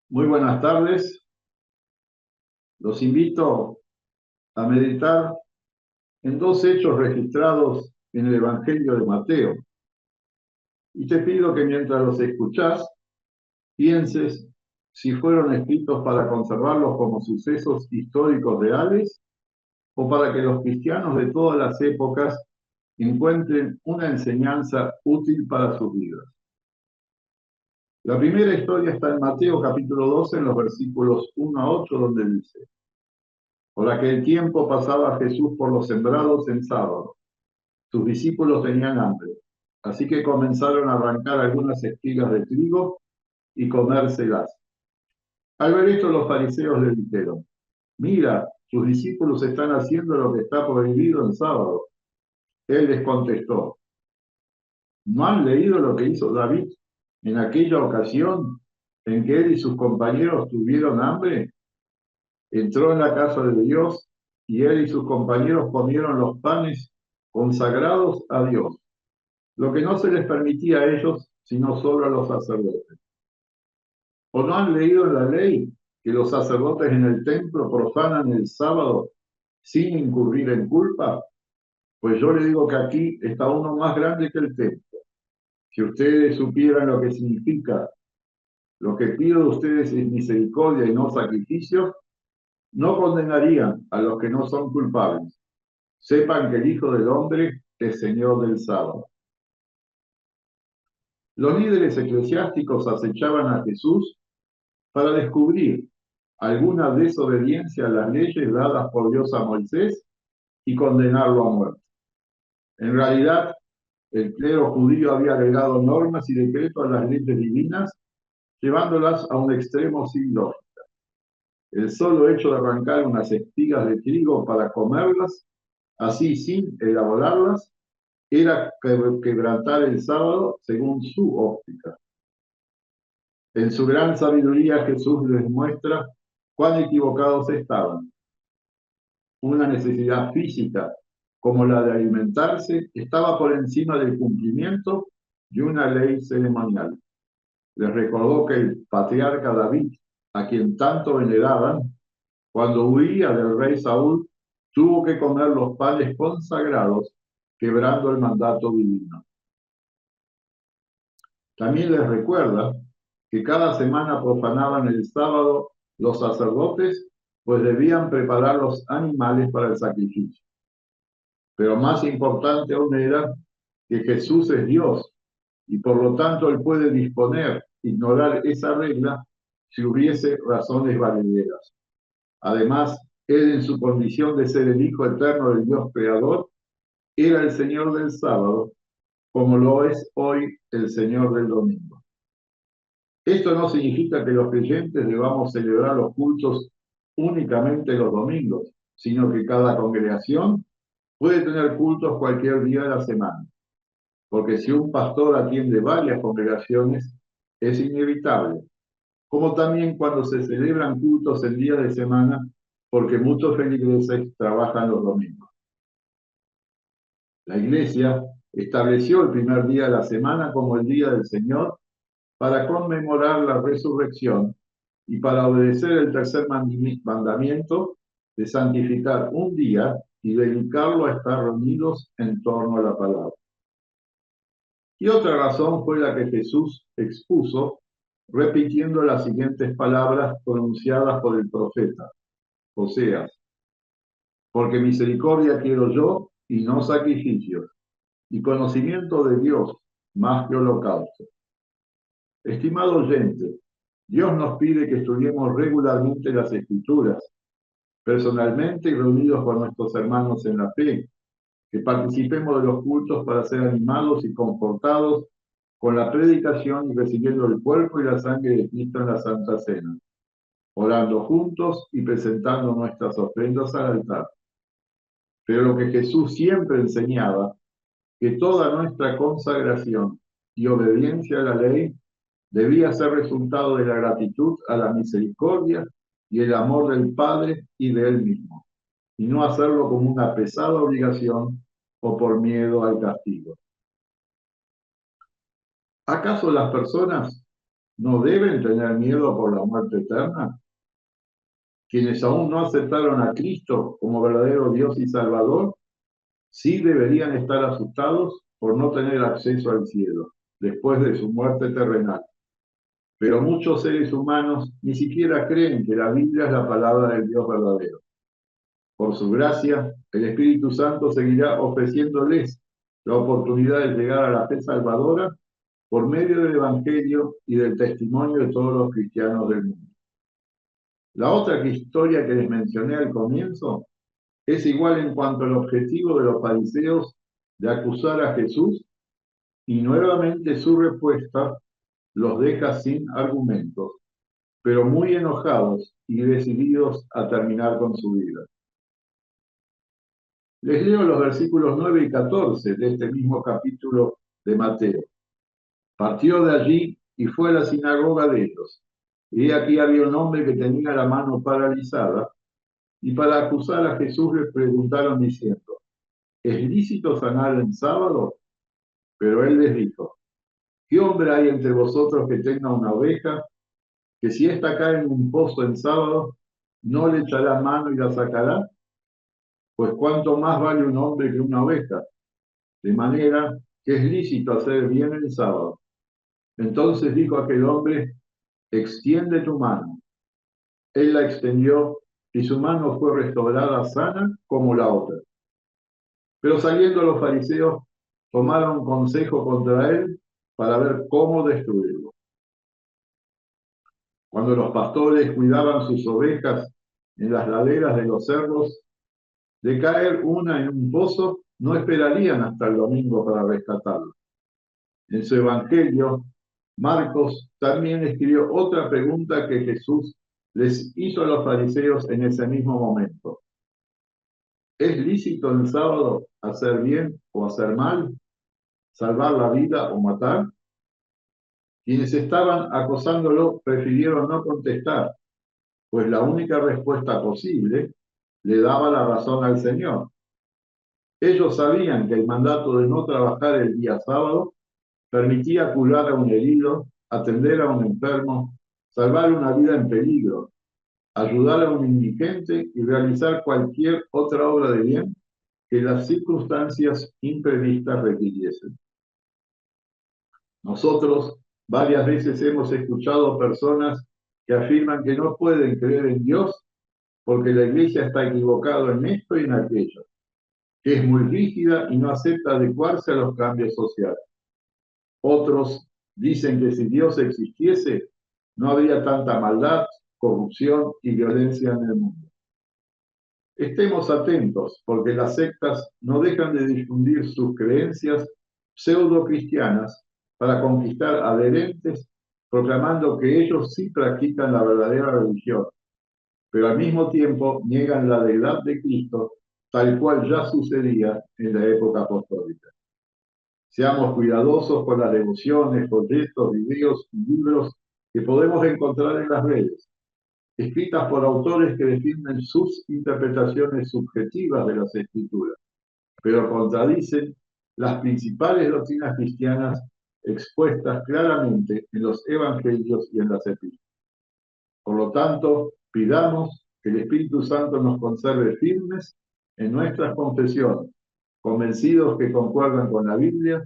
Muy buenas tardes. Los invito a meditar en dos hechos registrados en el Evangelio de Mateo. Y te pido que mientras los escuchás, pienses si fueron escritos para conservarlos como sucesos históricos reales o para que los cristianos de todas las épocas encuentren una enseñanza útil para sus vidas. La primera historia está en Mateo capítulo 12, en los versículos 1 a 8, donde dice: Por aquel tiempo pasaba Jesús por los sembrados en sábado. Sus discípulos tenían hambre, así que comenzaron a arrancar algunas espigas de trigo y comérselas. Al ver esto, los fariseos le dijeron: Mira, sus discípulos están haciendo lo que está prohibido en sábado. Él les contestó: ¿No han leído lo que hizo David en aquella ocasión en que él y sus compañeros tuvieron hambre? Entró en la casa de Dios y él y sus compañeros comieron los panes consagrados a Dios, lo que no se les permitía a ellos, sino solo a los sacerdotes. ¿O no han leído en la ley que los sacerdotes en el templo profanan el sábado sin incurrir en culpa? Pues yo le digo que aquí está uno más grande que el templo. Si ustedes supieran lo que significa, lo que pido de ustedes es misericordia y no sacrificios, no condenarían a los que no son culpables. Sepan que el Hijo del Hombre es Señor del sábado. Los líderes eclesiásticos acechaban a Jesús para descubrir alguna desobediencia a las leyes dadas por Dios a Moisés y condenarlo a muerte. En realidad, el clero judío había agregado normas y decretos a las leyes divinas, llevándolas a un extremo sin lógica. El solo hecho de arrancar unas espigas de trigo para comerlas, así sin elaborarlas, era quebrantar el sábado según su óptica. En su gran sabiduría, Jesús les muestra cuán equivocados estaban. Una necesidad física como la de alimentarse estaba por encima del cumplimiento de una ley ceremonial. Les recordó que el patriarca David, a quien tanto veneraban, cuando huía del rey Saúl, tuvo que comer los panes consagrados, quebrando el mandato divino. También les recuerda que cada semana profanaban el sábado los sacerdotes, pues debían preparar los animales para el sacrificio. Pero más importante aún era que Jesús es Dios y por lo tanto Él puede disponer, ignorar esa regla si hubiese razones valideras. Además, Él en su condición de ser el Hijo eterno del Dios Creador, era el Señor del sábado, como lo es hoy el Señor del domingo. Esto no significa que los creyentes debamos celebrar los cultos únicamente los domingos, sino que cada congregación puede tener cultos cualquier día de la semana, porque si un pastor atiende varias congregaciones, es inevitable, como también cuando se celebran cultos en días de semana, porque muchos feligreses trabajan los domingos. La Iglesia estableció el primer día de la semana como el Día del Señor para conmemorar la resurrección y para obedecer el tercer mandamiento de santificar un día y dedicarlo a estar reunidos en torno a la palabra. Y otra razón fue la que Jesús expuso, repitiendo las siguientes palabras pronunciadas por el profeta Oseas: porque misericordia quiero yo y no sacrificios, y conocimiento de Dios más que holocausto. Estimado oyente, Dios nos pide que estudiemos regularmente las Escrituras, personalmente y reunidos con nuestros hermanos en la fe, que participemos de los cultos para ser animados y confortados con la predicación y recibiendo el cuerpo y la sangre de Cristo en la Santa Cena, orando juntos y presentando nuestras ofrendas al altar. Pero lo que Jesús siempre enseñaba, que toda nuestra consagración y obediencia a la ley debía ser resultado de la gratitud a la misericordia y el amor del Padre y de Él mismo, y no hacerlo como una pesada obligación o por miedo al castigo. ¿Acaso las personas no deben tener miedo por la muerte eterna. Quienes aún no aceptaron a Cristo como verdadero Dios y Salvador, sí deberían estar asustados por no tener acceso al cielo después de su muerte terrenal. Pero muchos seres humanos ni siquiera creen que la Biblia es la palabra del Dios verdadero. Por su gracia, el Espíritu Santo seguirá ofreciéndoles la oportunidad de llegar a la fe salvadora por medio del Evangelio y del testimonio de todos los cristianos del mundo. La otra historia que les mencioné al comienzo es igual en cuanto al objetivo de los fariseos de acusar a Jesús, y nuevamente su respuesta los deja sin argumentos, pero muy enojados y decididos a terminar con su vida. Les leo los versículos 9 y 14 de este mismo capítulo de Mateo. Partió de allí y fue a la sinagoga de ellos. Y aquí había un hombre que tenía la mano paralizada, y para acusar a Jesús le preguntaron diciendo: ¿es lícito sanar en sábado? Pero él les dijo: ¿qué hombre hay entre vosotros que tenga una oveja, que si ésta cae en un pozo en sábado, no le echará mano y la sacará? Pues cuánto más vale un hombre que una oveja, de manera que es lícito hacer bien el sábado. Entonces dijo aquel hombre: extiende tu mano. Él la extendió y su mano fue restaurada sana como la otra. Pero saliendo los fariseos, tomaron consejo contra él para ver cómo destruirlo. Cuando los pastores cuidaban sus ovejas en las laderas de los cerros, de caer una en un pozo, no esperarían hasta el domingo para rescatarla. En su evangelio, Marcos también escribió otra pregunta que Jesús les hizo a los fariseos en ese mismo momento. ¿Es lícito el sábado hacer bien o hacer mal? ¿Salvar la vida o matar? Quienes estaban acosándolo prefirieron no contestar, pues la única respuesta posible le daba la razón al Señor. Ellos sabían que el mandato de no trabajar el día sábado permitía curar a un herido, atender a un enfermo, salvar una vida en peligro, ayudar a un indigente y realizar cualquier otra obra de bien que las circunstancias imprevistas requiriesen. Nosotros varias veces hemos escuchado personas que afirman que no pueden creer en Dios porque la Iglesia está equivocada en esto y en aquello, que es muy rígida y no acepta adecuarse a los cambios sociales. Otros dicen que si Dios existiese, no habría tanta maldad, corrupción y violencia en el mundo. Estemos atentos, porque las sectas no dejan de difundir sus creencias pseudo-cristianas para conquistar adherentes, proclamando que ellos sí practican la verdadera religión, pero al mismo tiempo niegan la deidad de Cristo, tal cual ya sucedía en la época apostólica. Seamos cuidadosos con las devociones, folletos, videos y libros que podemos encontrar en las redes, escritas por autores que defienden sus interpretaciones subjetivas de las Escrituras, pero contradicen las principales doctrinas cristianas expuestas claramente en los evangelios y en las epístolas. Por lo tanto, pidamos que el Espíritu Santo nos conserve firmes en nuestras confesiones, convencidos que concuerdan con la Biblia,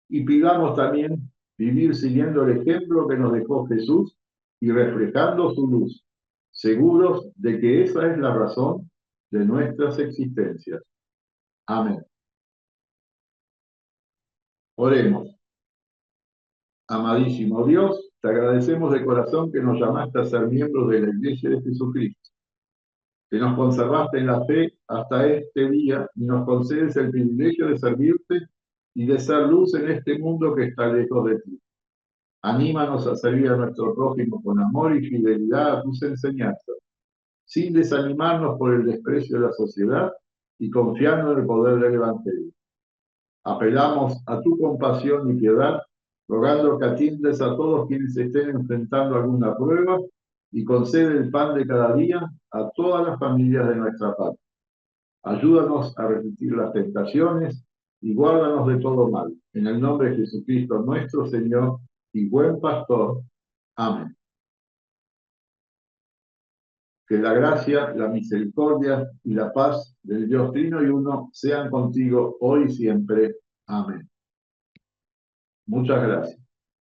y pidamos también vivir siguiendo el ejemplo que nos dejó Jesús y reflejando su luz, seguros de que esa es la razón de nuestras existencias. Amén. Oremos. Amadísimo Dios, te agradecemos de corazón que nos llamaste a ser miembros de la Iglesia de Jesucristo, que nos conservaste en la fe hasta este día y nos concedes el privilegio de servirte y de ser luz en este mundo que está lejos de ti. Anímanos a servir a nuestro prójimo con amor y fidelidad a tus enseñanzas, sin desanimarnos por el desprecio de la sociedad y confiando en el poder del Evangelio. Apelamos a tu compasión y piedad, rogando que atiendas a todos quienes estén enfrentando alguna prueba y concede el pan de cada día a todas las familias de nuestra patria. Ayúdanos a resistir las tentaciones y guárdanos de todo mal. En el nombre de Jesucristo, nuestro Señor y buen pastor. Amén. Que la gracia, la misericordia y la paz del Dios Trino y Uno sean contigo hoy y siempre. Amén. Muchas gracias.